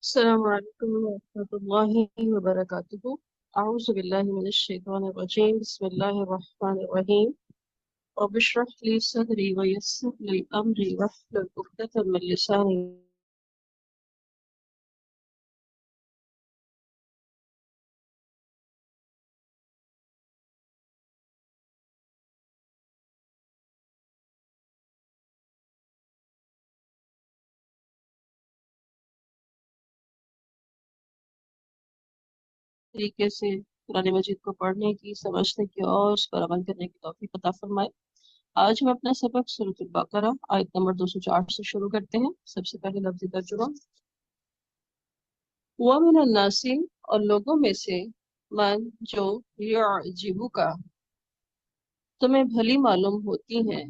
السلام عليكم ورحمة الله وبركاته. أعوذ بالله من الشيطان الرجيم. بسم الله الرحمن الرحيم. رب اشرح لي صدري ويسر لي أمري واحلل عقدة من لساني. तरीके से कुरान मजीद को पढ़ने की, समझने की और उस पर अमल करने की तौफीक अता फरमाए। आज हम अपना सबक सूरह बकरा आयत नंबर 204 से शुरू करते हैं। सबसे पहले लफ्ज़ी तर्जुमा। व मिनन नासी, और लोगों में से, मन जो युअजिबु का तुम्हें भली मालूम होती हैं,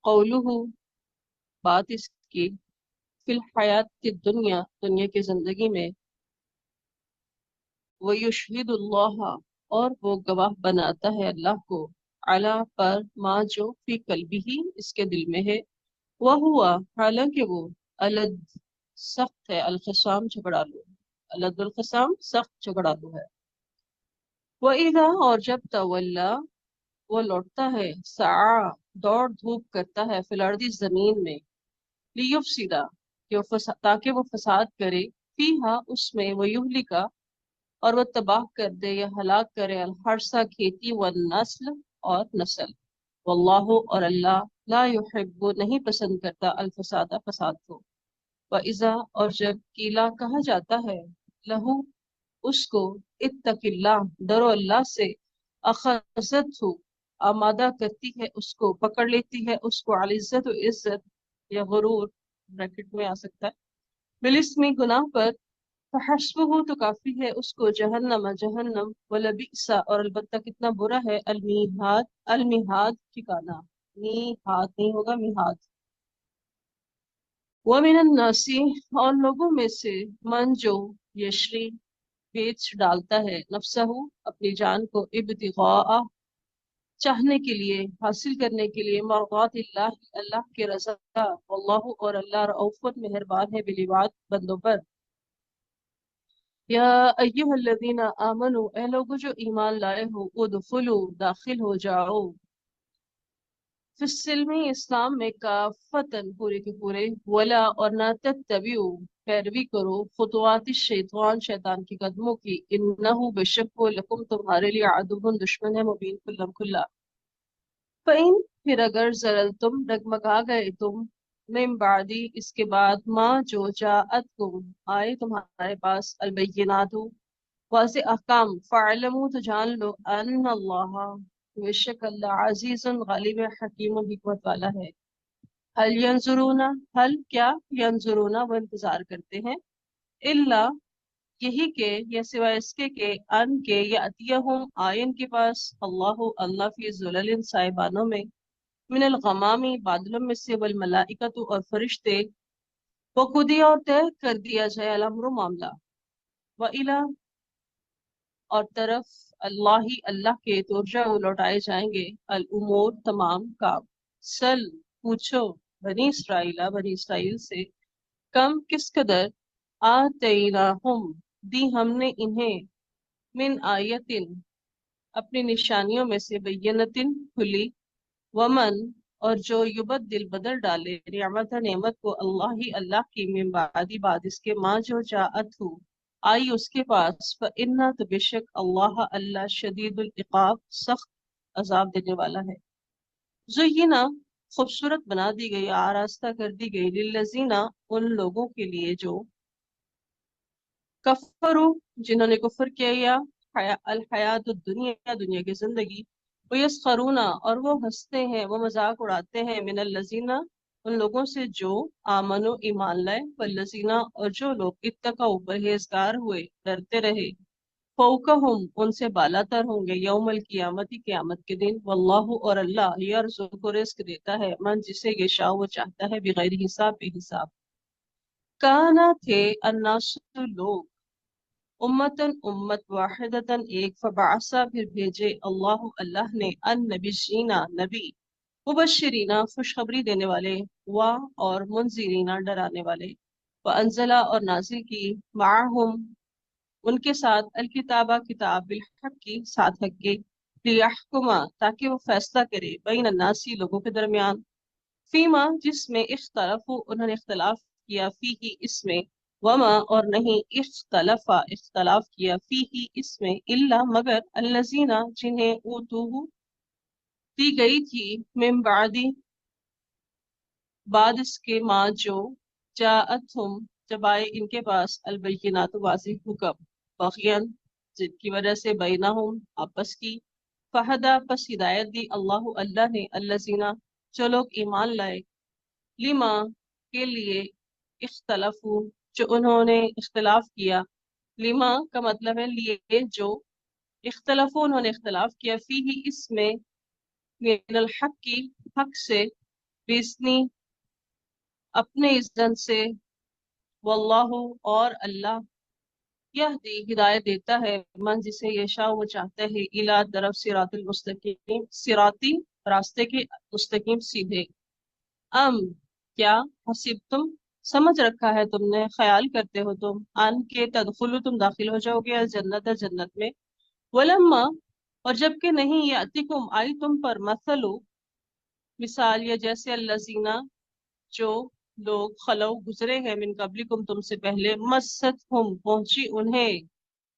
कौलुहु बात इसकी, फिल हयात की दुनिया दुनिया की जिंदगी में, वयुशहिदुल्लाह और वो गवाह बनाता है अल्लाह को, अला पर माँ जो फी कल्बिही इसके दिल में है, वह हुआ हालांकि वो अलद सख्त है, अलखसाम झगड़ालू, अलदुल खसाम सख्त झगड़ालू है। वह इधा और जब तवल्ला वो लौटता है, सा दौड़ धूप करता है, फिल अर्दी जमीन में, लियुफसिदा कि ताकि वो फसाद करे, फीहा उसमें, वो युहलिका और वो तबाह कर दे या हलाक करे, अल हर्सा खेती, व नस्ल और नस्ल, वल्लाहु और अल्लाह, ला युहिब्बु नहीं पसंद करता, अल फसादा फसाद को। व इज़ा और जब कीला कहा जाता है, लहू उसको, इत्तकिल्लाह डरो अल्लाह से, अखज़तहु आमादा करती है उसको, पकड़ लेती है उसको, अल इज्जत इज्जत या गुरूर ब्रैकेट में आ सकता है, बिलिस्मी गुनाह पर, फहस्बुहु तो काफी है उसको, जहन्नम जहन्नम, वलबिसा और अलबत्ता कितना बुरा है, अलमीहाद अलमिहाद ठिकाना, मीहाद नहीं होगा मिहाद। वमिनन नासी और लोगों में से, मन जो यशरी बेच डालता है, नफ्सहु अपनी जान को, इब्तिगआ चाहने के लिए, हासिल करने के लिए, मरदातिल्लाह अल्लाह के रज़ा, वल्लाहु और अल्लाह रऊफ़ुन मेहरबान है, बिलिबाद बंदों पर। या अय्युहल्लज़ीना आमनू ए लोगो जो ईमान लाए हो, उदखुलू दाखिल हो जाओ, फिस्सिल्मी इस्लाम में, काफतन पूरे के पूरे, वला और ना तत्तबिउ पैरवी करो, खुतवात शैतान शैतान के कदमों की, इन्नहु बेशक वो लकुम तुम्हारे लिए अदुव्वुन दुश्मन है, मुबीन खुल्लम खुल्ला। फ़इन फिर अगर जरल तुम डगमगा गए तुम, मिन बादी इसके बाद, माँ जो जाअत तुम आए तुम्हारे पास, अलबय्यिनातु वाज़े अहकाम, फ़अलमू तो जान लो, अन्न अल्लाह बेशक अल्लाह, अजीजुन गालिब है, हकीम हिकमत वाला है। हल यंजुरूना हल क्या, यंजुरूना वो इंतजार करते हैं, इल्ला यही के या सिवाय इसके के, अन के या अतियहुम आयन के पास, अल्लाह अल्लाह फी जुललिन साइबानों में, मिनल गमामी बादलों में से, वल मलाइकतु और फरिश्ते, वो कुदिया और तय कर दिया जाए, अल-अम्रु मामला, व इला और तरफ, अल्लाह ही अल्लाह के, तुरजा लौटाए जाएंगे, अल उमूर तमाम काम। सल पूछो, बनी इसराइल से, कम किस कदर, आतैनाहुम दी हमने इन्हें, मिन आयतिन अपनी निशानियों में से, बैयनतिन खुली, वमन और जो युबद्दिल बदल डाले, नियामत नेमत को, अल्लाह ही अल्लाह की, मिन बादी बाद इसके, माँ जो जाअत हु आई उसके पास, फ इन्ना तो बेशक अल्लाह अल्लाह, शदीदुल इकाब सख्त अजाब देने वाला है। ज़ुय्यिना खूबसूरत बना दी गई, आरास्ता कर दी गई, लिल्लज़ीना उन लोगों के लिए जो, कफरू जिन्होंने कुफर किया, या अल हयात दुनिया दुनिया की जिंदगी, वो यस्खरूना और वो हंसते हैं, वो मजाक उड़ाते हैं, मिनल लजीना उन लोगों से जो, आमनो ईमान लाए, वल्लजीना और जो लोग, इत्तकाउ परहेजगार हुए, डरते रहे, फौकहुम उनसे बालातर होंगे, यौमल कियामती क़यामत के दिन, वल्लाहु और अल्लाह, यरज़ुक़ु रिज़्क़ देता है, मन जिसे यशा वो चाहता है, बिगैर हिसाब बेहिसाब। काना थे अन्नासु लोग, उम्मतन उम्मत, वाहिदतन एक, फबासा फिर भेजे, अल्लाह अल्लाह ने, अन नबीशीना नबी, मुबशरीना खुशखबरी देने वाले, वा और मुनजिरीना डराने वाले, वअंज़ला और नाजिल की माअहुम उनके साथ अलकिताबा किताब बिलहक की साथ हक के लियहकुमा ताकि वो फैसला करे बैन अन्नासी लोगों के दरमियान फीमा जिसमें इख्तलफू उन्होंने इख्तलाफ किया फी ही इसमें वमा और नहीं इख्तलाफ किया फी ही इसमें इल्ला मगर अल्लजीना जिन्हें ऊतूहु दी गई थी मिन बादी बाद इसके माँ जो जाअतहुम जब आए इनके पास अलबय्यिनातु वाज़िह हुक्म बग़यन जिनकी वजह से बैनहुम आपस की फहदा पस हिदायत दी अल्लाह अल्लाह ने अल्लज़ीना जो लोग ईमान लाए लिमा के लिए इख्तलफू जो उन्होंने इख्तलाफ किया लिमा का मतलब है लिए जो इख्तलफू उन्होंने इख्तलाफ किया फी ही इसमें मिनल हक की हक से बिस्नी अपने इज़्ज़त से वल्लाहु और अल्लाह यहदी हिदायत देता है मन जिसे यशा वो चाहता है इला तरफ सिरातुल मुस्तकीम सिराती रास्ते के मुस्तकीम सीधे अम क्या हसीब तुम समझ रखा है तुमने ख्याल करते हो तुम अन के तदखुलु तुम दाखिल हो जाओगे अल जन्नत जन्नत में वलम्मा और जबकि नहीं यातिकुम आई तुम पर मसलु मिसाल या जैसे अल्लजीना जो लोग खलौ गुजरे हैं मिन कबलिकुम तुमसे पहले मस्सत हम पहुंची उन्हें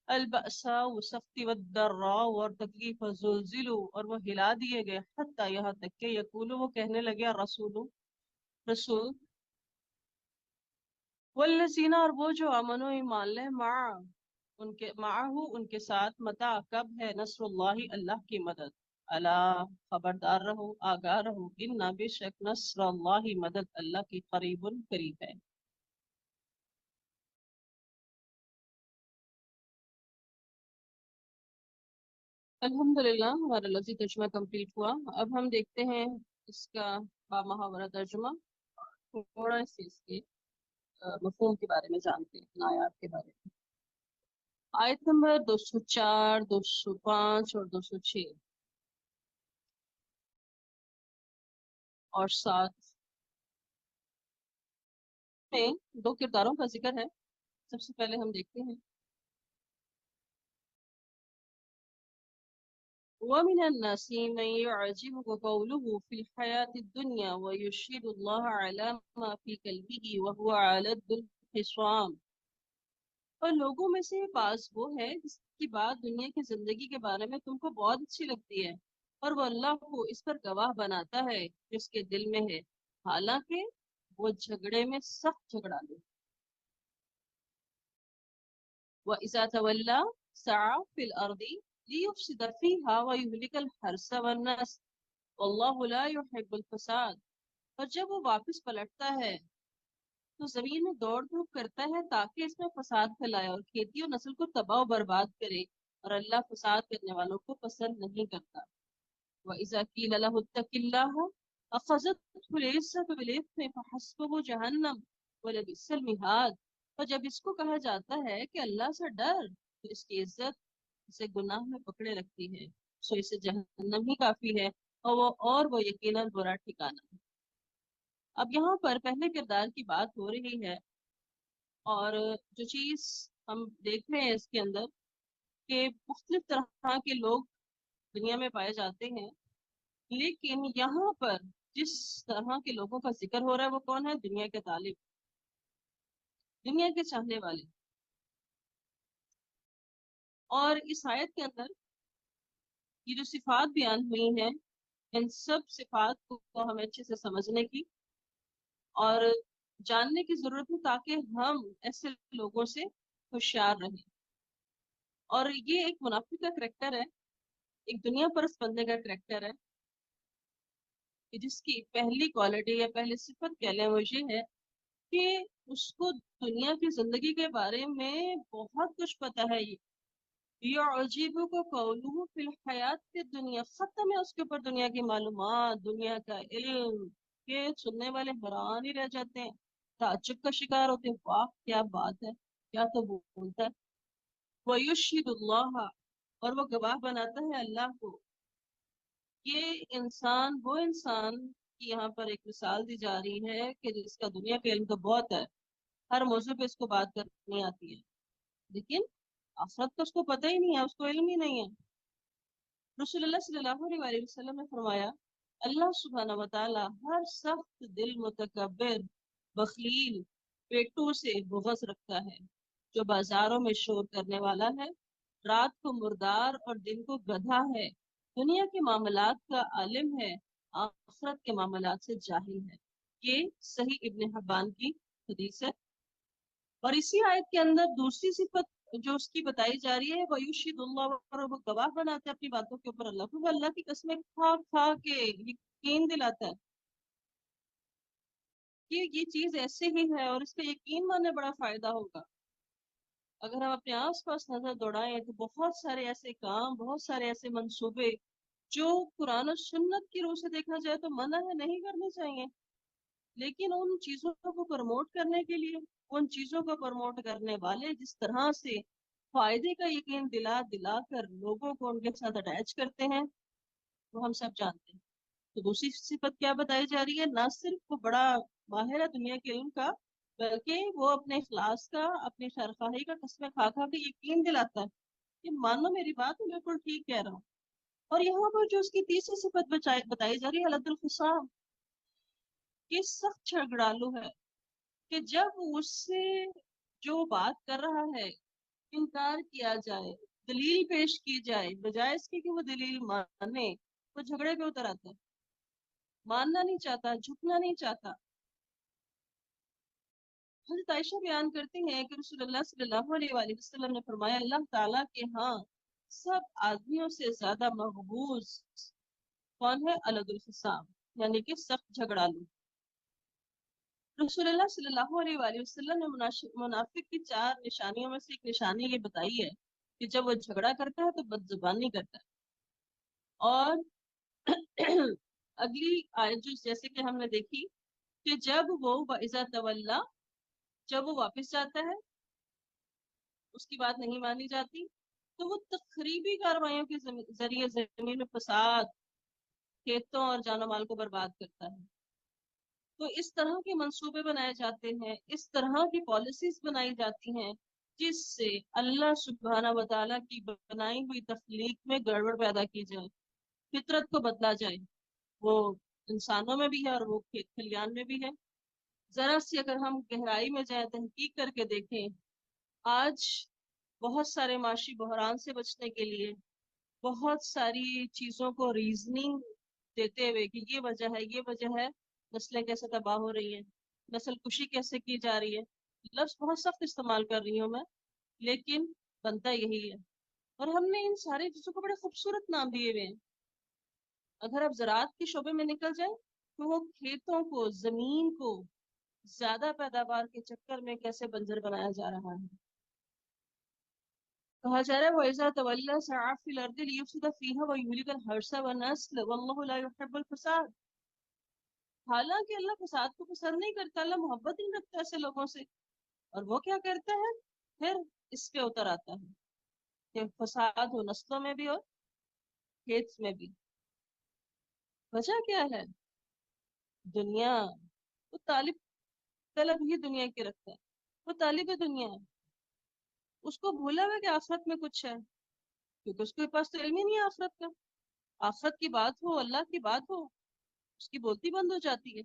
अलबसा वो सख्ती व दर्रा और तकलीफ जुलजिलु और वो हिला दिए गए हत्ता यहाँ तक के यकूलु वो कहने लगे रसूल रसूल वल्लजीना और वो जो अमनो ईमान ले मा उनके माहू उनके साथ मता कब है नस्रुल्लाही अल्लाह की मदद अला खबरदार रहो आगाह रहो इन्ना बेशक नस्रुल्लाही मदद अल्लाह की करीबुन करीब है। अल्हम्दुलिल्लाह हमारा लफ्ज़ी तर्जुमा कंप्लीट हुआ। अब हम देखते हैं इसका बामुहावरा तर्जुमा, थोड़ा सी इसके मफ़हूम के बारे में जानते हैं, आयात के बारे में। आयत नंबर 204, 205 और 206 और 7 में दो किरदारों का जिक्र है। सबसे पहले हम देखते हैं ومن الناس من يعجبك قوله في الحياة الدنيا ويشهد الله على ما في قلبه وهو على الخصام और लोगों में से बाज वो है जिसकी बात दुनिया की जिंदगी के बारे में तुमको बहुत अच्छी लगती है और वो अल्लाह को इस पर गवाह बनाता है जिसके दिल में है, हालांकि वो झगड़े में सख्त झगड़ालू। व इज़ा तवल्ला सआ फिल अर्दी लियुफ्सिद फीहा व युहलिकल हर्स वन्नस वल्लाहु ला युहिब्बुल फसाद और जब वो वापस पलटता है तो जमीन में दौड़ धूप करता है ताकि इसमें फसाद फैलाए और खेती और नस्ल को तबाह और बर्बाद करे, और अल्लाह फसाद करने वालों को पसंद नहीं करता। वइज़ा क़ील लहु इत्तक़िल्लाह अख़ज़तहु इज़्ज़तु बिल-इथ्मि फ़हस्बुहु जहन्नम वलबिस्सल मिहाद और जब इसको कहा जाता है कि अल्लाह से डर तो इसकी इज्जत इसे गुनाह में पकड़े रखती है, सो इसे जहन्नम ही काफी है और वो यकीनन बुरा ठिकाना है। अब यहाँ पर पहले किरदार की बात हो रही है और जो चीज हम देख रहे हैं इसके अंदर कि मुख्तलिफ तरह के लोग दुनिया में पाए जाते हैं, लेकिन यहाँ पर जिस तरह के लोगों का जिक्र हो रहा है वो कौन है? दुनिया के तालिब, दुनिया के चाहने वाले। और इस आयत के अंदर ये जो सिफात बयान हुई हैं इन सब सिफात को हमें अच्छे से समझने की और जानने की जरूरत है ताकि हम ऐसे लोगों से होशियार रहें। और ये एक मुनाफिक का करैक्टर है, एक दुनिया परस्त बंदे का करैक्टर है कि जिसकी पहली क्वालिटी या पहली सिफत कह लें वो ये है कि उसको दुनिया की जिंदगी के बारे में बहुत कुछ पता है। ये अजीबो को कौलुहु फिल हयात के दुनिया खत्म है उसके ऊपर दुनिया की मालूमात, दुनिया का इल्म के सुनने वाले हैरान ही रह जाते हैं, ताज्जुब का शिकार होते हैं, वाह क्या बात है, क्या तो बोलता है। वयुशहिदुल्लाह और वो गवाह बनाता है अल्लाह को। ये इंसान वो इंसान की यहाँ पर एक मिसाल दी जा रही है कि जिसका दुनिया का इल्म तो बहुत है हर मौजू पे इसको बात करनी आती है, लेकिन आखिरत का उसको पता ही नहीं है, उसको इल्म ही नहीं है। रसूलुल्लाह सल्लल्लाहु अलैहि वसल्लम ने फरमाया, अल्लाह सुब्हानहू व तआला हर सख्त दिल मुतकब्बिर बखील पेटू से बुग़्ज़ रखता है, जो बाजारों में शोर करने वाला है, रात को मुर्दार और दिन को गधा है, दुनिया के मामलात का आलिम है, आखिरत के मामलात से जाहिल है। ये सही इब्न हिब्बान की हदीस है। और इसी आयत के अंदर दूसरी सिफत जो उसकी बताई जा रही है, वयुशिदुल्लाह, और वो गवाह बनाते हैं अपनी बातों के ऊपर अल्लाह को, वो अल्लाह की कसमें खा खा के यकीन दिलाता है कि ये चीज ऐसे ही है, और इसका यकीन मानने बड़ा फायदा होगा। अगर हम अपने आस पास नजर दौड़ाएं तो बहुत सारे ऐसे काम, बहुत सारे ऐसे मंसूबे जो कुरान और सुन्नत की रूह से देखा जाए तो मना है, नहीं करने चाहिए, लेकिन उन चीजों को प्रमोट करने के लिए, उन चीजों को प्रमोट करने वाले जिस तरह से फायदे का यकीन दिला दिला कर लोगों को उनके साथ अटैच करते हैं, वो हम सब जानते हैं। तो दूसरी सिफत क्या बताई जा रही है, ना सिर्फ वो बड़ा माहिर है दुनिया के इल्म का, बल्कि वो अपने इखलास का, अपनी शरफाही का कसमें खा खा के यकीन दिलाता है कि मानो मेरी बात, मैं बिल्कुल ठीक कह रहा हूँ। और यहाँ पर जो उसकी तीसरी सिफत बताई जा रही है, लदुल खिसाम, कि सख्त झगड़ालू है, कि जब उससे जो बात कर रहा है इनकार किया जाए, दलील पेश की जाए, बजाय इसके कि वो दलील माने, वो झगड़े पे उतर आता है, मानना नहीं चाहता, झुकना नहीं चाहता। हज़रत आयशा बयान करती हैं कि रसूलुल्लाह सल्लल्लाहु अलैहि वसल्लम ने फरमाया, अल्लाह ताला के यहाँ सब आदमियों से ज्यादा मकबूज कौन है, अलदुल खिसाम, यानी कि सख्त झगड़ालू। रसूलुल्लाह सल्लल्लाहु अलैहि वसल्लम ने मुनाफिक की चार निशानियों में से एक निशानी ये बताई है कि जब वो झगड़ा करता है तो बदजुबानी करता है। और अगली आयत जो जैसे कि हमने देखी कि जब वो इज़ा तवल्ला, जब वो वापस जाता है, उसकी बात नहीं मानी जाती, तो वो तखरीबी कार्रवाइयों के जरिए जमीन में फसाद, खेतों और जानो माल को बर्बाद करता है। तो इस तरह के मंसूबे बनाए जाते हैं, इस तरह की पॉलिसीज बनाई जाती हैं, जिससे अल्लाह सुब्हाना व तआला की बनाई हुई तख्लीक में गड़बड़ पैदा की जाए, फितरत को बदला जाए। वो इंसानों में भी है और वो खेत खलियान में भी है। जरा सी अगर हम गहराई में जाए, तहकीक करके देखें, आज बहुत सारे माशी बहरान से बचने के लिए बहुत सारी चीजों को रीजनिंग देते हुए कि ये वजह है, ये वजह है, नस्लें कैसे तबाह हो रही हैं, नस्ल कुशी कैसे की जा रही है, लफ्ज बहुत सख्त इस्तेमाल कर रही हूँ मैं, लेकिन बनता यही है। और हमने इन सारी चीजों को बड़े खूबसूरत नाम दिए हुए हैं। अगर आप ज़राअत के शोबे में निकल जाए तो वो खेतों को, जमीन को ज्यादा पैदावार के चक्कर में कैसे बंजर बनाया जा रहा है। कहा जा रहा है, वइज़ा तवल्ला सआ फिल अर्दि लियुफ्सिद फीहा व युहलिकल हर्सा व नस्ल वल्लाहु ला युहिब्बुल फसाद। हालांकि अल्लाह फसाद को पसंद नहीं करता, अल्लाह मोहब्बत नहीं रखता ऐसे लोगों से, और वो क्या करता है, फिर इस पे उतर आता है कि फसाद हो नस्लों में भी और खेत में भी। वजह क्या है, दुनिया। वो तालिब तलब ही दुनिया की रखता है, वो तालिब दुनिया है, उसको भूला हुआ कि आखिरत में कुछ है, क्योंकि उसके पास तो इल्म ही नहीं है आखिरत का। आखिरत की बात हो, अल्लाह की बात हो, उसकी बोलती बंद हो जाती है,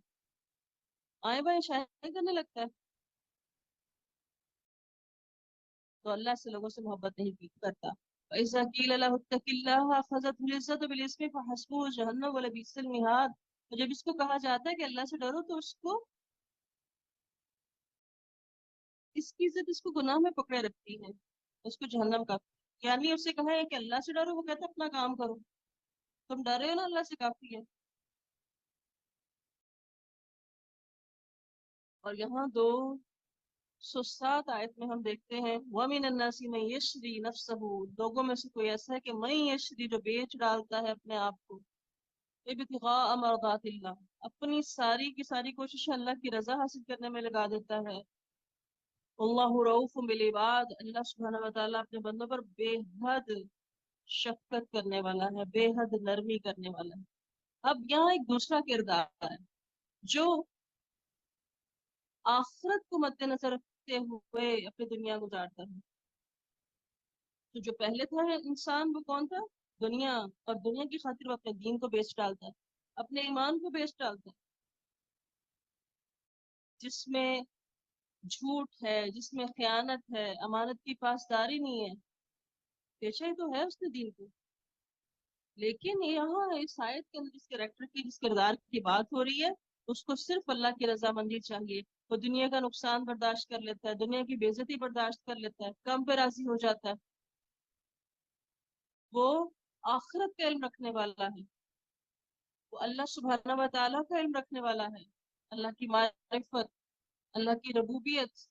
आए बाएं शायरी करने लगता है। तो अल्लाह से लोगों से मोहब्बत नहीं करता। वइज़ा क़ील लहु इत्तक़िल्लाह अख़ज़तहुल इज़्ज़तु बिल इस्मि फ़हस्बुहु जहन्नम व लबिस्सल मिहाद। तो जब इसको कहा जाता है कि अल्लाह से डरो, तो उसको, इसकी इज्जत इसको गुनाह में पकड़े रखती है, उसको जहन्नम का, यानी उससे कहा है कि अल्लाह से डरो, वो कहता है अपना काम करो, तुम डरे हो ना, अल्लाह से काफी है। और यहाँ 207 आयत में हम देखते हैं, वमिन अन्नासी मन यशरी नफ्सहु, लोगों में से कोई ऐसा है कि मन यशरी, जो बेच डालता है अपने आप को, इब्तिगा मर्दातिल्लाह, अपनी सारी की सारी कोशिश अल्लाह की रजा हासिल करने में लगा देता है। अल्लाहु रऊफुम बिल इबाद, अल्लाह सुब्हानहू व तआला अपने बंदों पर बेहद शफकत करने वाला है, बेहद नरमी करने वाला है। अब यहाँ एक दूसरा किरदार है जो आखिरत को मद्देनजर بھٹکتے ہوئے اپنی دنیا گزارتا ہے۔ تو جو پہلے تھا انسان وہ کون تھا؟ دنیا، اور دنیا کی خاطر وہ اپنے دین کو بیچ ڈالتا ہے، اپنے ایمان کو بیچ ڈالتا ہے، جس میں جھوٹ ہے، جس میں خیانت ہے، امانت کی پاسداری نہیں ہے، بیچا ہی تو ہے اس نے دین کو۔ لیکن یہاں اس آیت کے اندر جس کریکٹر کی، جس کردار کی بات ہو رہی ہے، اس کو صرف اللہ کی رضامندی چاہیے۔ وہ دنیا کا نقصان برداشت کر لیتا ہے، دنیا کی بے عزتی برداشت کر لیتا ہے، کم پہ راضی ہو جاتا ہے۔ وہ آخرت کا علم رکھنے والا ہے، وہ اللہ سبحانہ و تعالیٰ کا علم رکھنے والا ہے، اللہ کی معرفت، اللہ کی ربوبیت۔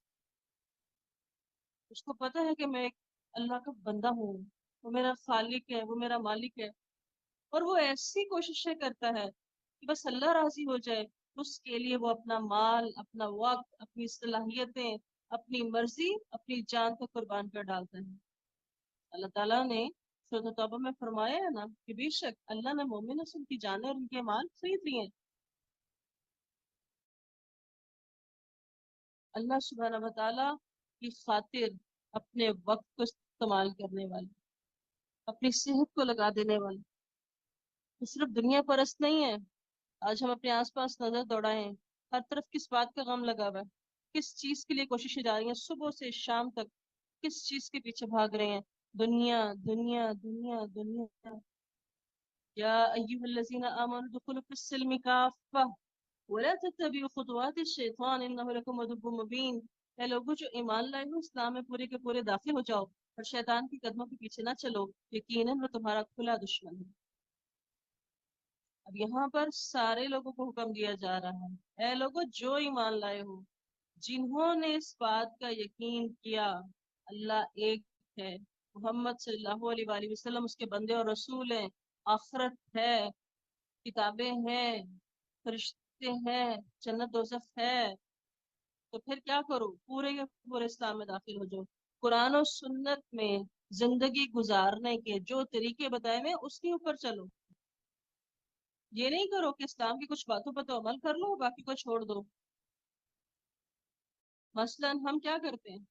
اس کو پتہ ہے کہ میں ایک اللہ کا بندہ ہوں، وہ میرا خالق ہے، وہ میرا مالک ہے، اور وہ ایسی کوششیں کرتا ہے کہ بس اللہ راضی ہو جائے۔ اس کے لیے وہ اپنا مال، اپنا وقت، اپنی صلاحیتیں، اپنی مرضی، اپنی جان کو قربان کر ڈالتا ہے۔ اللہ تعالیٰ نے سورۃ توبہ میں فرمایا ہے نا کہ بے شک اللہ نے مومنوں سے ان کی جانیں اور ان کے مال خرید لیے ہیں۔ اللہ سبحانہ و تعالیٰ کی خاطر اپنے وقت کو استعمال کرنے والے، اپنی صحت کو لگا دینے والے، وہ صرف دنیا پرست نہیں ہے۔ آج ہم اپنے آس پاس نظر دوڑائیں، ہر طرف کس بات کا غم لگا ہوا ہے، کس چیز کے لیے کوششیں جاری ہیں، صبح سے شام تک کس چیز کے پیچھے بھاگ رہے ہیں؟ دنیا دنیا دنیا دنیا۔ یا ایھا الذین آمنوا ادخلوا فی السلم کافہ ولا تتبعوا خطوات الشیطان انہ لکم عدو مبین۔ اے لوگوں جو ایمان لائے ہو، اسلام میں پورے کے پورے داخل ہو جاؤ اور شیطان کی قدموں کے پیچھے نہ چلو، یقیناً وہ تمہارا کھلا دشمن ہے۔ اب یہاں پر سارے لوگوں کو حکم دیا جا رہا ہے، اے لوگوں جو ایمان لائے ہو، جنہوں نے اس بات کا یقین کیا اللہ ایک ہے، محمد صلی اللہ علیہ وآلہ وسلم اس کے بندے اور رسول ہیں، آخرت ہے، کتابیں ہیں، فرشتے ہیں، جنت دوزخ ہے، تو پھر کیا کرو؟ پورے کے پورے اسلام میں داخل ہو جاؤ۔ قرآن و سنت میں زندگی گزارنے کے جو طریقے بتائے ہوئے اس کے اوپر چلو۔ یہ نہیں کرو کہ اسلام کی کچھ باتوں پر تو عمل کر لو باقی کو چھوڑ دو۔ مثلا ہم کیا کرتے ہیں؟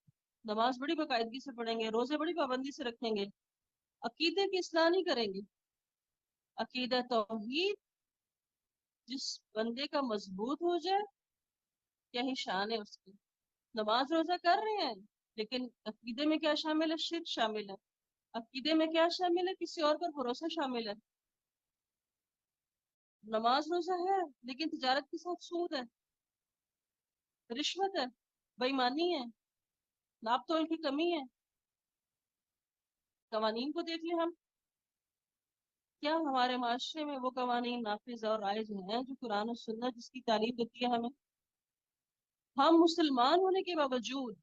نماز بڑی باقاعدگی سے پڑھیں گے، روزے بڑی پابندی سے رکھیں گے، عقیدے کی اصلاح نہیں کریں گے۔ عقیدہ توحید جس بندے کا مضبوط ہو جائے، کیا ہی شان ہے اس کی۔ نماز روزہ کر رہے ہیں لیکن عقیدے میں کیا شامل ہے؟ شرک شامل ہے۔ عقیدے میں کیا شامل ہے؟ کسی اور پر بھروسہ شامل ہے۔ نماز روزہ ہے لیکن تجارت کے ساتھ سود ہے، رشوت ہے، بےایمانی ہے، ناپ تول کی کمی ہے۔ قوانین کو دیکھ لیں ہم، کیا ہمارے معاشرے میں وہ قوانین نافذ اور رائج ہیں جو قرآن و سنت جس کی تعلیم دیتی ہے ہمیں؟ ہم مسلمان ہونے کے باوجود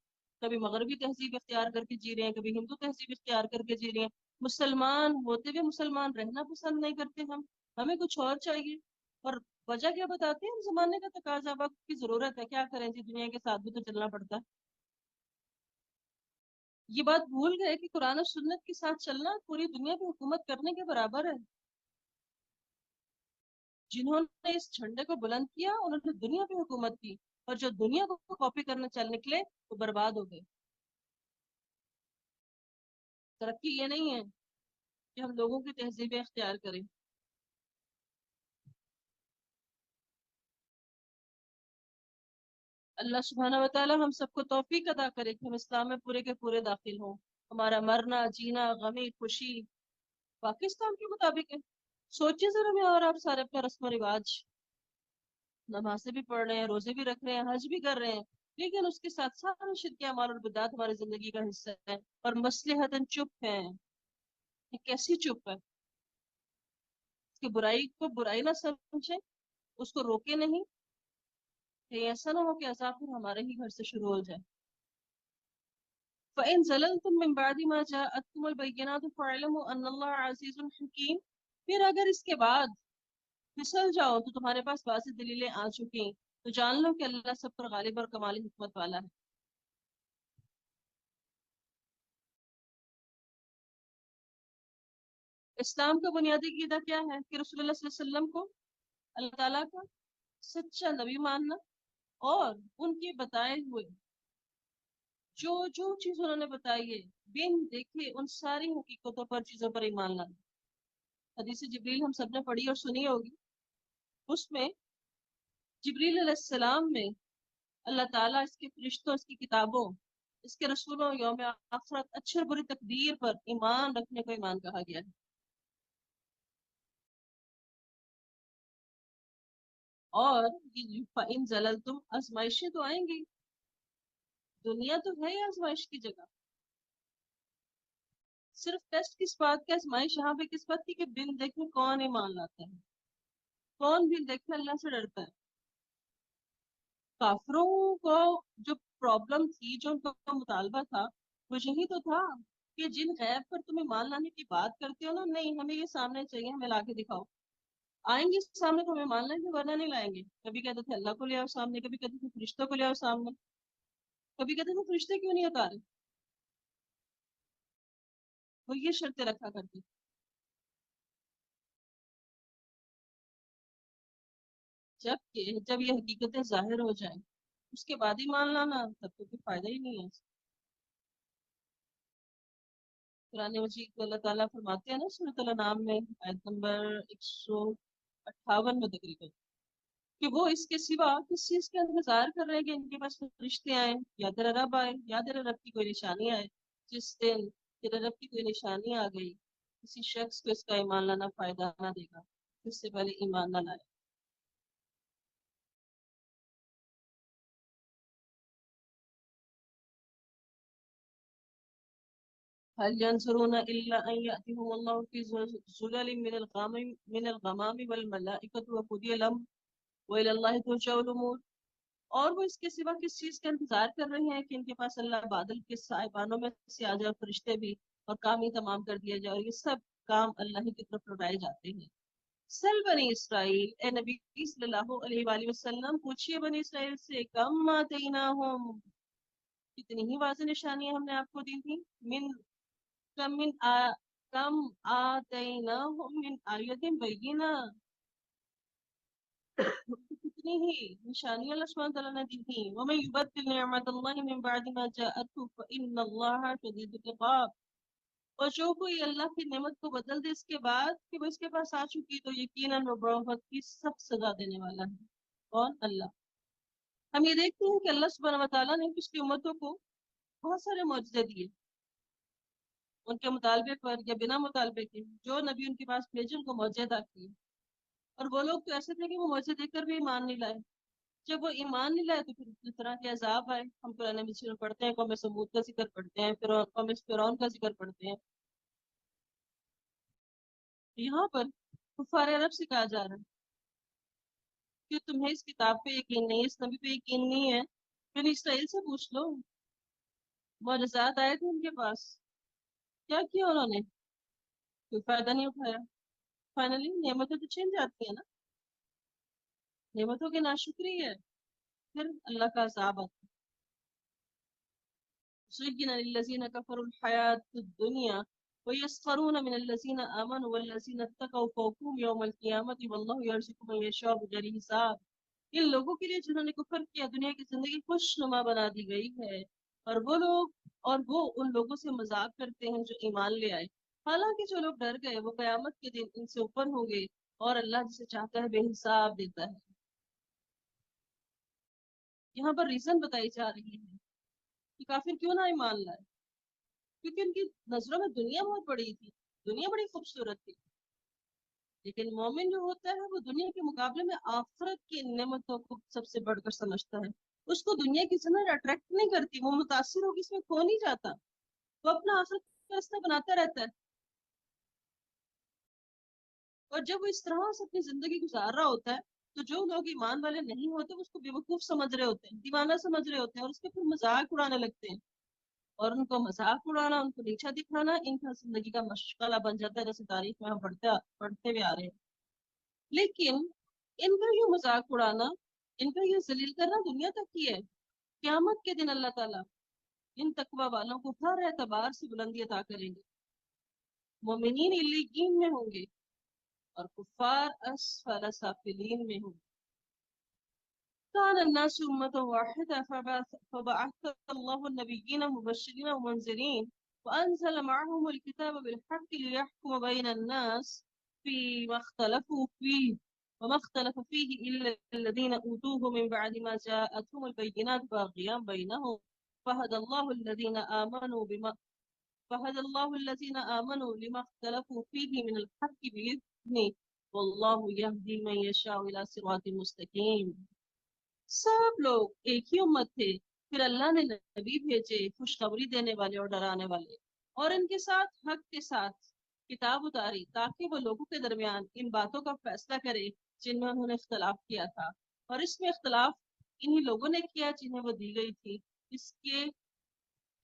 کبھی مغربی تہذیب اختیار کر کے جی رہے ہیں، کبھی ہندو تہذیب اختیار کر کے جی رہے ہیں۔ مسلمان ہوتے ہوئے مسلمان رہنا پسند نہیں کرتے ہم، ہمیں کچھ اور چاہیے۔ اور وجہ کیا بتاتے ہیں؟ زمانے کا تقاضا، وقت کی ضرورت ہے، کیا کریں جی، دنیا کے ساتھ بھی تو چلنا پڑتا ہے۔ یہ بات بھول گئے کہ قرآن و سنت کے ساتھ چلنا پوری دنیا پہ حکومت کرنے کے برابر ہے۔ جنہوں نے اس جھنڈے کو بلند کیا انہوں نے دنیا پہ حکومت کی، اور جو دنیا کو کاپی کرنے چل نکلے وہ برباد ہو گئے۔ ترقی یہ نہیں ہے کہ ہم لوگوں کی تہذیبیں اختیار کریں۔ اللہ سبحانہ و تعالی ہم سب کو توفیق عطا کرے کہ ہم اسلام میں پورے کے پورے داخل ہوں، ہمارا مرنا جینا غمی خوشی پاکستان کے مطابق ہے۔ سوچیے ذرا، میں اور آپ سارے اپنے رسم و رواج، نمازیں بھی پڑھ رہے ہیں، روزے بھی رکھ رہے ہیں، حج بھی کر رہے ہیں، لیکن اس کے ساتھ سارے شرک اعمال اور بدعات ہماری زندگی کا حصہ ہے، اور مصلحتاً چپ ہیں۔ یہ کیسی چپ ہے؟ اس کی برائی کو برائی نہ سمجھیں، اس کو روکے نہیں، کہ ایسا نہ ہو کہ عذاب پھر ہمارے ہی گھر سے شروع ہو جائے۔ فَإِن زَلَلْتُم مِّن بَعْدِ مَا جَاءَتْكُمُ الْبَيِّنَاتُ فَاعْلَمُوا أَنَّ اللَّهَ عَزِيزٌ حَكِيمٌ۔ پھر اگر اس کے بعد پھسل جاؤ تو تمہارے پاس واضح دلیلیں آ چکی تو جان لو کہ اللہ سب پر غالب اور کمال حکمت والا ہے۔ اسلام کا بنیادی عقیدہ کیا ہے؟ کہ رسول اللہ صلی اللہ علیہ وسلم کو اللہ تعالیٰ کا سچا نبی ماننا، اور ان کے بتائے ہوئے جو جو چیز انہوں نے بتائی ہے بن دیکھے ان ساری حقیقتوں پر چیزوں پر ایمان لانا. حدیث جبریل ہم سب نے پڑھی اور سنی ہوگی. اس میں جبریل علیہ السلام میں اللہ تعالیٰ اس کے فرشتوں، اس کی کتابوں، اس کے رسولوں، یوم آخرت، اچھے اور بری تقدیر پر ایمان رکھنے کو ایمان کہا گیا ہے. اور یہ فَإِن زَلَلْتُمْ آزمائشیں تو آئیں گی. دنیا تو ہے ہی آزمائش کی جگہ. صرف ٹیسٹ کس بات کی، آزمائش یہاں پہ کس بات کی کہ بن دیکھے کون ایمان لاتا ہے، کون بن دیکھے اللہ سے ڈرتا ہے. کافروں کو جو پرابلم تھی، جو ان کا مطالبہ تھا، وہ یہی تو تھا کہ جن غیب پر تمہیں مان لانے کی بات کرتے ہو نا، نہیں ہمیں یہ سامنے چاہیے، ہمیں لا کے دکھاؤ. آئیں گے سامنے تو ہمیں مان لیں گے، ورنہ نہیں لائیں گے. کبھی کہتے تھے اللہ کو لے آؤ سامنے، کبھی کہتے تھے فرشتوں کو لے آؤ سامنے، کبھی کہتے تھے فرشتے کیوں نہیں اتارے. وہ یہ شرطیں رکھا کرتی. جب یہ حقیقتیں ظاہر ہو جائیں اس کے بعد ہی مان لانا، تب تو کوئی فائدہ ہی نہیں ہے. قرآن مجید کو اللہ تعالیٰ فرماتے ہیں نا سورۃ الانعام میں آیت نمبر 158 میں تقریباً، کہ وہ اس کے سوا کس چیز کا انتظار کر رہے ہیں کہ ان کے پاس فرشتے آئیں یا تیرا رب آئے یا تیرے رب کی کوئی نشانی آئے. جس دن تیرے رب کی کوئی نشانی آ گئی، کسی شخص کو اس کا ایمان لانا فائدہ نہ دے گا اس سے پہلے ایمان نہ لائے. هل ينظرون إلا أن يأتيهم الله في ظلل من الغمام والملائكة وقضي الأمر وإلى الله ترجع الأمور. اور وہ اس کے سوا کس چیز کا انتظار کر رہے ہیں کہ ان کے پاس اللہ بادل کے سائبانوں میں سے آ جائے، فرشتے بھی، اور کام ہی تمام کر دیا جائے، اور یہ سب کام اللہ ہی کی طرف لوٹائے جاتے ہیں. سل بنی اسرائیل، اے نبی صلی اللہ علیہ وآلہ وسلم پوچھئے بنی اسرائیل سے، کم آتیناہم، کتنی ہی واضح نشانیاں ہم نے آپ کو دی تھی. من کم من کم آتیناہم من آیت بینہ، کتنی ہی نشانیاں اللہ سبحانہ تعالیٰ نے دی تھی. وَمَن يُبَدِّلْ نِعْمَتَ اللَّهِ مِن بَعْدِ مَا جَاءَتْهُ فَإِنَّ اللَّهَ شَدِيدُ الْعِقَابِ. اور جو کوئی اللہ کی نعمت کو بدل دے اس کے بعد کہ وہ اس کے پاس آ چکی، تو یقیناً وہ بڑوں کی سخت سزا دینے والا ہے. کون؟ اللہ. ہم یہ دیکھتے ہیں کہ اللہ سبحانہ تعالیٰ نے پچھلی امتوں کو بہت سارے معجزے دیے، ان کے مطالبے پر یا بنا مطالبے کے. جو نبی ان کے پاس بھیجے ان کو معجزے عطا کیے، اور وہ لوگ تو ایسے تھے کہ وہ معجزے دیکھ کر بھی ایمان نہیں لائے. جب وہ ایمان نہیں لائے تو پھر اس طرح کے عذاب آئے. ہم قرآن مجید میں پڑھتے ہیں، قوم سمود کا ذکر پڑھتے ہیں، پھر قوم فرعون کا ذکر پڑھتے ہیں. یہاں پر کفار عرب سے کہا جا رہا ہے کہ تمہیں اس کتاب پہ یقین نہیں ہے، اس نبی پہ یقین نہیں ہے، پھر اسرائیل سے پوچھ لو. معجزات آئے تھے ان کے پاس، کیا کیا انہوں نے؟ کوئی فائدہ نہیں اٹھایا. فائنلی نعمتیں تو چھن جاتی ہیں نا، نعمتوں کی ناشکری ہے، پھر اللہ کا عذاب آتا ہے. زين للذين كفروا الحياة الدنيا ويسخرون من الذين آمنوا والذين اتقوا فوقهم يوم القيامة والله يرزق من يشاء بغير حساب. ان لوگوں کے لیے جنہوں نے کفر کیا دنیا کی زندگی خوش نما بنا دی گئی ہے، اور وہ لوگ، اور وہ ان لوگوں سے مذاق کرتے ہیں جو ایمان لے آئے. حالانکہ جو لوگ ڈر گئے وہ قیامت کے دن ان سے اوپر ہوں گے، اور اللہ جسے چاہتا ہے بے حساب دیتا ہے. یہاں پر ریزن بتائی جا رہی ہے کہ کافر کیوں نہ ایمان لائے. کیونکہ ان کی نظروں میں دنیا بہت بڑی تھی، دنیا بڑی خوبصورت تھی. لیکن مومن جو ہوتا ہے وہ دنیا کے مقابلے میں آخرت کی نعمتوں کو سب سے بڑھ کر سمجھتا ہے. اس کو دنیا کی زندگی اٹریکٹ نہیں کرتی، وہ متاثر ہوگی اس میں کھو نہیں جاتا، وہ اپنا آخرت کا راستہ بناتا رہتا ہے. اور جب وہ اس طرح سے اپنی زندگی گزار رہا ہوتا ہے تو جو لوگ ایمان والے نہیں ہوتے وہ اس کو بیوقوف سمجھ رہے ہوتے ہیں، دیوانہ سمجھ رہے ہوتے ہیں، اور اس کے پھر مذاق اڑانے لگتے ہیں. اور ان کو مذاق اڑانا، ان کو نیچا دکھانا ان کا زندگی کا مشغلہ بن جاتا ہے، جیسے تاریخ میں ہم پڑھتے ہوئے آ رہے ہیں. لیکن ان کا یہ مذاق اڑانا، ان کا یہ ذلیل کرنا دنیا تک ہی ہے. قیامت کے دن اللہ تعالیٰ ان تقوی والوں کو ہر اعتبار سے بلندی عطا کریں گے. مومنین علیین میں ہوں گے اور کفار اسفل سافلین میں ہوں گے. كان الناس أمة واحدة فبعث الله النبيين مبشرين ومنذرين وأنزل معهم الكتاب بالحق ليحكم بين الناس فيما اختلفوا فيه وما اختلف فيه إلا الذين أوتوه من بعد ما جاءتهم البينات باغيا بينهم فهدى الله الذين آمنوا بما فهدى الله الذين آمنوا لما اختلفوا فيه من الحق بإذنه والله يهدي من يشاء إلى صراط مستقيم. सब लोग एक ही उम्मत थे। फिर अल्लाह ने नबी भेजे खुशखबरी देने वाले और डराने वाले और इनके साथ हक के साथ किताब उतारी ताकि वो लोगों के दरमियान इन बातों का फैसला करे जिनमें उन्होंने इख्तलाफ किया था और इसमें इख्तलाफ इन्हीं लोगों ने किया जिन्हें वो दी गई थी इसके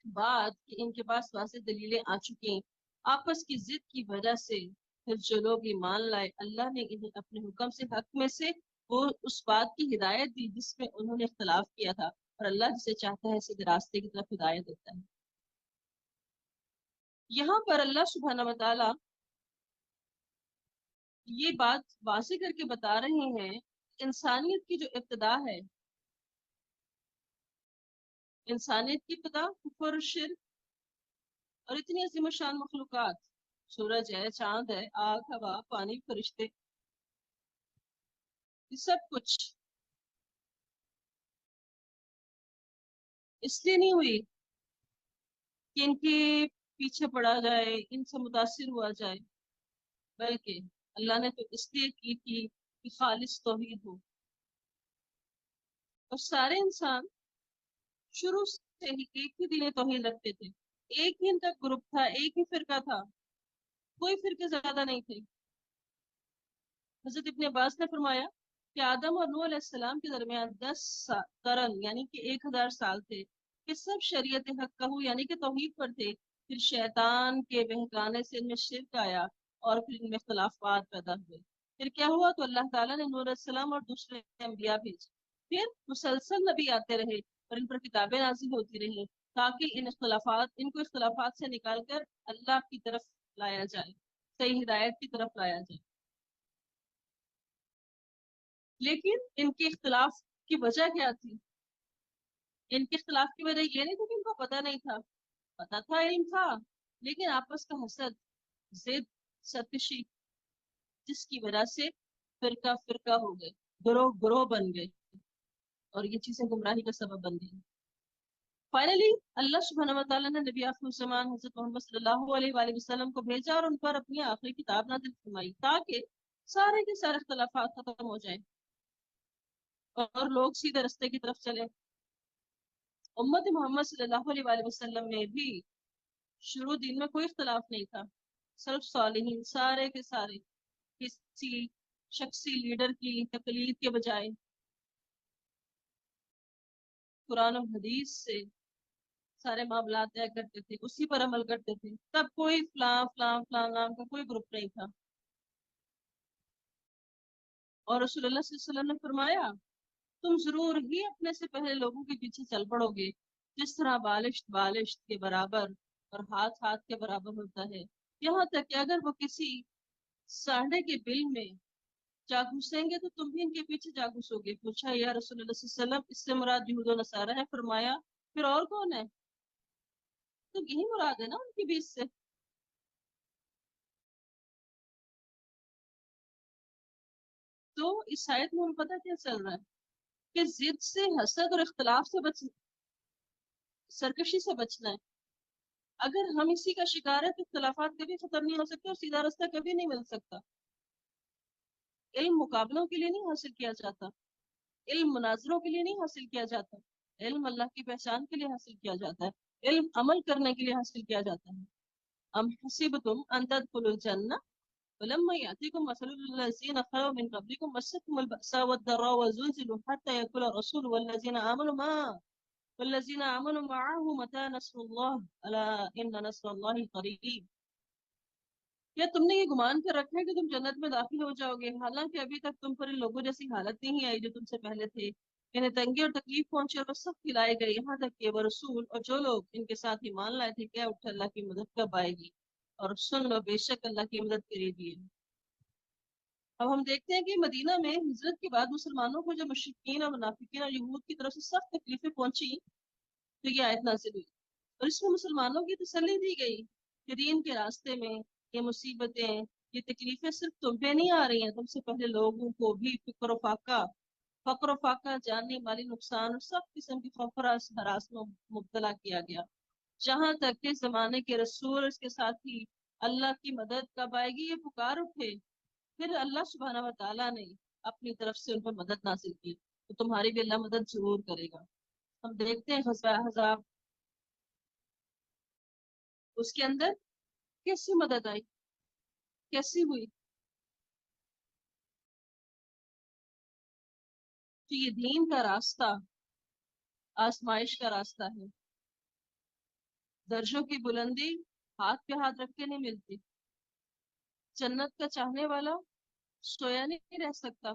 बाद कि इनके पास वाज़ेह दलीलें आ चुकी आपस की जिद की वजह से फिर जो लोग ईमान लाए अल्लाह ने इन्हें अपने हुक्म से हक में से वो उस बात की हिदायत दी जिसमें उन्होंने इख्तलाफ किया था और अल्लाह जिसे चाहता है सीधे रास्ते की तरफ हिदायत देता है। यहाँ पर अल्लाह सुब्हानहू व तआला ये बात वाज़ेह करके बता रहे हैं इंसानियत की जो इब्तिदा है, इंसानियत की इब्तिदा कुफ्र शिर्क और इतनी अजीम शान मखलूकात, सूरज है, चांद है, आग, हवा, पानी, फरिश्ते, ये सब कुछ इसलिए नहीं हुई कि इनके पीछे पड़ा जाए, इनसे मुतासिर हुआ जाए, बल्कि अल्लाह ने तो इसलिए की थी कि खालिस तौहीद हो और सारे इंसान शुरू से ही एक ही दीन तौहीद रखते थे। एक ही इनका ग्रुप था, एक ही फिरका था, कोई फिरके ज्यादा नहीं थे। हजरत इब्ने अब्बास ने फरमाया कि आदम और नूह अलैहिस्सलाम के दरमियान 10 करन यानी कि 1000 साल थे कि सब शरीयत हक्कहू यानी कि तौहीद पर थे। फिर शैतान के बहकाने से इनमें शिर्क आया और फिर इनमें इख्तलाफात पैदा हुए। फिर क्या हुआ तो अल्लाह ताला ने नूह अलैहिस्सलाम और दूसरे अंबिया भेजे। फिर मुसलसल नबी आते रहे और इन पर किताबें नाजिल होती रही ताकि इनको इख्तलाफात से निकाल कर अल्लाह की तरफ लाया जाए, सही हिदायत की तरफ लाया जाए। लेकिन इनके इख्तलाफ की वजह क्या थी? इनके इख्तलाफ की वजह ये नहीं थी कि इनको पता नहीं था, पता था, इल्म था, लेकिन आपस का हसद, जिद, सरकशी, जिसकी वजह से फिरका फिरका हो गए, ग्रोह ग्रोह बन गए और ये चीजें गुमराही का सबब बन गई। फाइनली अल्लाह सुब्हानहू व तआला ने नबी आखिर ज़मान हज़रत मोहम्मद सल्लल्लाहु अलैहि वसल्लम को भेजा और उन पर अपनी आखिरी किताब नाज़िल फरमाई ताकि सारे के सारे इख्तलाफात खत्म हो जाए और लोग सीधे रास्ते की तरफ चले। उम्मत मोहम्मद सल्लल्लाहु अलैहि वसल्लम में भी शुरू दिन में कोई इख्तलाफ नहीं था। सल्फ सालिहीन सारे के सारे किसी शख्सी लीडर की तकलीद के बजाय कुरान और हदीस से सारे मामला तय करते थे, उसी पर अमल करते थे। तब कोई फलां फलां फलां नाम का कोई ग्रुप नहीं था। और रसूलुल्लाह सल्लल्लाहु अलैहि वसल्लम ने फरमाया तुम जरूर ही अपने से पहले लोगों के पीछे चल पड़ोगे जिस तरह बालिश बालिश के बराबर और हाथ हाथ के बराबर होता है। यहाँ तक कि अगर वो किसी सांडे के बिल में जा घुसेंगे तो तुम भी इनके पीछे जा घुसोगे। पूछा या रसूलुल्लाह सल्लल्लाहु अलैहि वसल्लम इससे मुराद यहूद और नसारा है? फरमाया फिर और कौन है? तो यही मुराद है ना उनके बीच से। तो इस आयत में हमें पता क्या चल रहा है कि जिद से, हसद और इख्तलाफ से बच सरकशी से बचना है। अगर हम इसी का शिकार है तो इख्तलाफात कभी खत्म नहीं हो सकते और सीधा रास्ता कभी नहीं मिल सकता। इल्म मुकाबलों के लिए नहीं हासिल किया जाता, इल्म मुनाजरों के लिए नहीं हासिल किया जाता, इल्म अल्लाह की पहचान के लिए हासिल किया जाता है, इल्म अमल करने के लिए हासिल किया जाता है। अम हसीबतुम अन तदखुलुल जन्नह वलम्मा यातिकुम मसलुल लज़ीना खलौ मिन क़ब्लिकुम मस्सतहुमुल बअसा वद्दर्रा वज़ुलज़िलू हत्ता यक़ूला रसूल वल्लज़ीना आमनू मअहु मता नस्रुल्लाह अला इन्न नस्रल्लाहि क़रीब। या तुमने ये गुमान कर रखा है कि तुम जन्नत में दाखिल हो जाओगे हालांकि अभी तक तुम पर इन लोगों जैसी हालत नहीं आई जो तुमसे पहले थे। इन्हें तंगी और तकलीफ पहुंची और वो सब खिलाए गए यहाँ तक कि वो रसूल और जो लोग इनके साथ ईमान लाए थे क्या उठ अल्लाह की मदद कब आएगी। और सुन लो बेशक अल्लाह की मदद करीबी है। اب ہم دیکھتے ہیں کہ مدینہ میں ہجرت کے بعد مسلمانوں کو جب مشرکین اور منافقین اور یہود کی طرف سے سخت تکلیفیں پہنچی تو یہ آیت نازل ہوئی، اور اس میں مسلمانوں کی تسلی دی گئی کہ دین کے راستے میں یہ مصیبتیں، یہ تکلیفیں صرف تم پہ نہیں آ رہی ہیں، تم سے پہلے لوگوں کو بھی فقر و فاقہ، جانی مالی نقصان اور سب قسم کی خوف و ہراس میں مبتلا کیا گیا، جہاں تک کہ زمانے کے رسول اس کے ساتھ ہی اللہ کی مدد کب آئے گی یہ پکار اٹھے، پھر اللہ سبحانہ و تعالیٰ نے اپنی طرف سے ان پر مدد نازل کی، تو تمہاری بھی اللہ مدد ضرور کرے گا۔ ہم دیکھتے ہیں غزوہ احزاب، اس کے اندر کیسی مدد آئی، کیسی ہوئی؟ تو یہ دین کا راستہ آزمائش کا راستہ ہے، درجوں کی بلندی ہاتھ پہ ہاتھ رکھ کے نہیں ملتی، جنت کا چاہنے والا سویا نہیں رہ سکتا،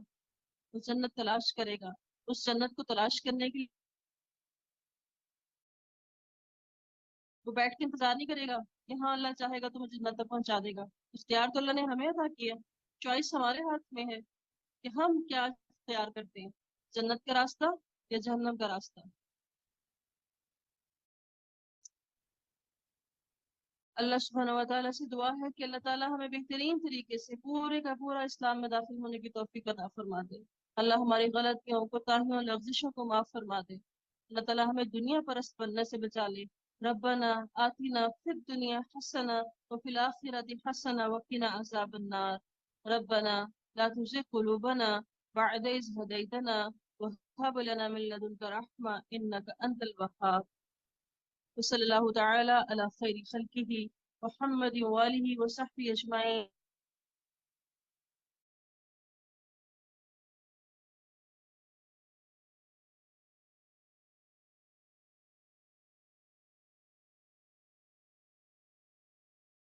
وہ جنت تلاش کرے گا، اس جنت کو تلاش کرنے کے لیے وہ بیٹھ کے انتظار نہیں کرے گا کہ ہاں اللہ چاہے گا تو مجھے جنت تک پہنچا دے گا، اختیار تو اللہ نے ہمیں عطا کیا، چوائس ہمارے ہاتھ میں ہے کہ ہم کیا اختیار کرتے ہیں، جنت کا راستہ یا جہنم کا راستہ۔ اللہ سبحانہ و تعالیٰ سے دعا ہے کہ اللہ تعالیٰ ہمیں بہترین طریقے سے پورے کا پورا اسلام میں داخل ہونے کی توفیق عطا فرما دے، اللہ ہماری غلطیوں کوتاہیوں اور لغزشوں کو معاف فرما دے، اللہ تعالیٰ ہمیں دنیا پرست بننے سے بچا لے۔ ربنا آتنا فی الدنیا حسنہ وفی الآخرۃ حسنہ وقنا عذاب النار، ربنا لا تزغ قلوبنا بعد إذ هديتنا وهب لنا من لدنك رحمة إنك أنت الوهاب، وصلی اللہ تعالی علی خیر خلقہ محمد وآلہ وصحبہ اجمعین۔